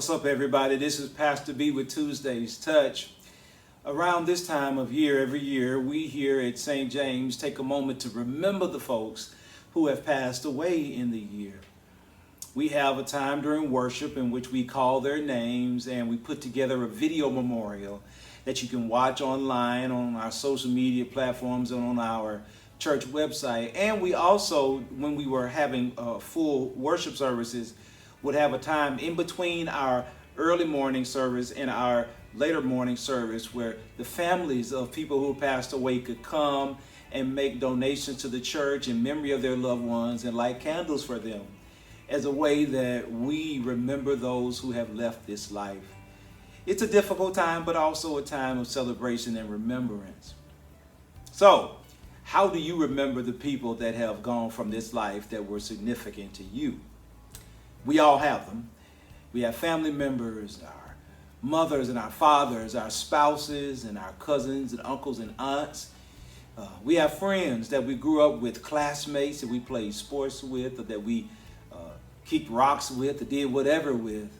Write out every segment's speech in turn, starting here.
What's up, everybody? This is Pastor B with Tuesday's Touch. Around this time of year, every year, we here at St. James take a moment to remember the folks who have passed away in the year. We have a time during worship in which we call their names and we put together a video memorial that you can watch online on our social media platforms and on our church website. And we also, when we were having full worship services, would have a time in between our early morning service and our later morning service where the families of people who passed away could come and make donations to the church in memory of their loved ones and light candles for them as a way that we remember those who have left this life. It's a difficult time, but also a time of celebration and remembrance. So, how do you remember the people that have gone from this life that were significant to you? We all have them. We have family members, our mothers and our fathers, our spouses and our cousins and uncles and aunts. We have friends that we grew up with, classmates that we played sports with, or that we kicked rocks with, or did whatever with.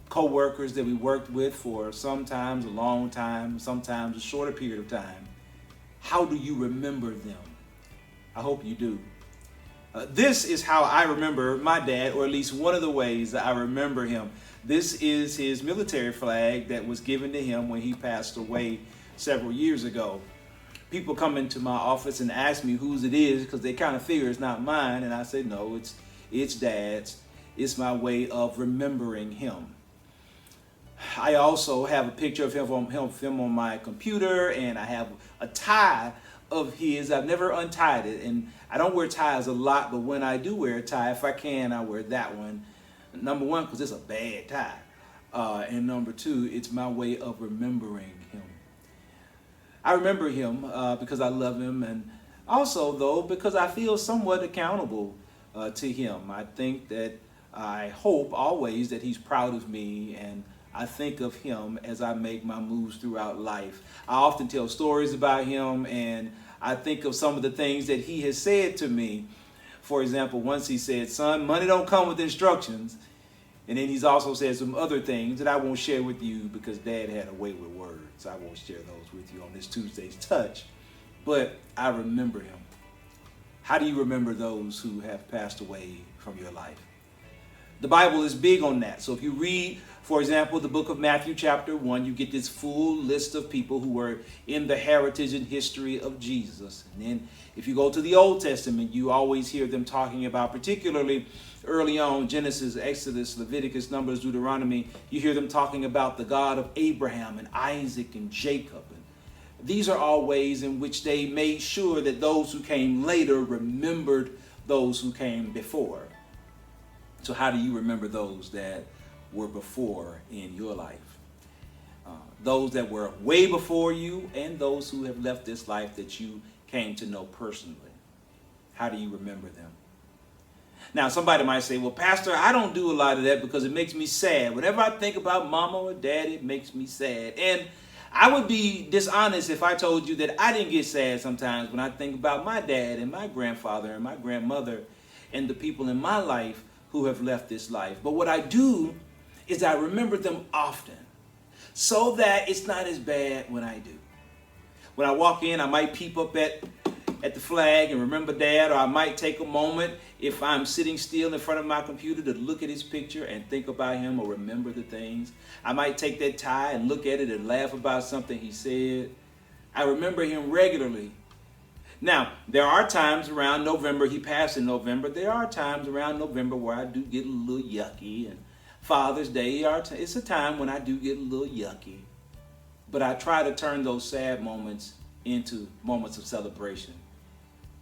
Co-workers that we worked with for sometimes a long time, sometimes a shorter period of time. How do you remember them? I hope you do. This is how I remember my dad, or at least one of the ways that I remember him. This is his military flag that was given to him when he passed away several years ago. People come into my office and ask me whose it is because they kind of figure it's not mine, and I say no, it's Dad's. It's my way of remembering him. I also have a picture of him on my computer, and I have a tie of his. I've never untied it, and I don't wear ties a lot, but when I do wear a tie, if I can, I wear that one. Number one, because it's a bad tie. And number two, it's my way of remembering him. I remember him because I love him, and also, though, because I feel somewhat accountable to him. I hope always that he's proud of me, and I think of him as I make my moves throughout life. I often tell stories about him, and I think of some of the things that he has said to me. For example, once he said, "Son, money don't come with instructions." And then he's also said some other things that I won't share with you because Dad had a way with words. I won't share those with you on this Tuesday's Touch. But I remember him. How do you remember those who have passed away from your life? The Bible is big on that. So if you read, for example, the book of Matthew chapter 1, you get this full list of people who were in the heritage and history of Jesus. And then if you go to the Old Testament, you always hear them talking about, particularly early on, Genesis, Exodus, Leviticus, Numbers, Deuteronomy, you hear them talking about the God of Abraham and Isaac and Jacob. And these are all ways in which they made sure that those who came later remembered those who came before. So how do you remember those that were before in your life? Those that were way before you and those who have left this life that you came to know personally. How do you remember them? Now, somebody might say, well, Pastor, I don't do a lot of that because it makes me sad. Whenever I think about Mama or Dad, it makes me sad. And I would be dishonest if I told you that I didn't get sad sometimes when I think about my dad and my grandfather and my grandmother and the people in my life who have left this life. But what I do is I remember them often so that it's not as bad when I do. When I walk in, I might peep up at the flag and remember Dad, or I might take a moment if I'm sitting still in front of my computer to look at his picture and think about him or remember the things. I might take that tie and look at it and laugh about something he said. I remember him regularly. Now, there are times around November, he passed in November, there are times around November where I do get a little yucky, and Father's Day, it's a time when I do get a little yucky. But I try to turn those sad moments into moments of celebration,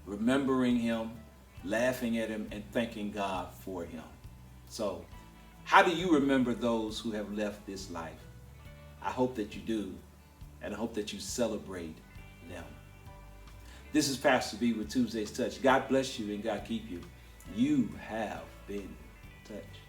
remembering him, laughing at him, and thanking God for him. So, how do you remember those who have left this life? I hope that you do, and I hope that you celebrate them. This is Pastor B with Tuesday's Touch. God bless you and God keep you. You have been touched.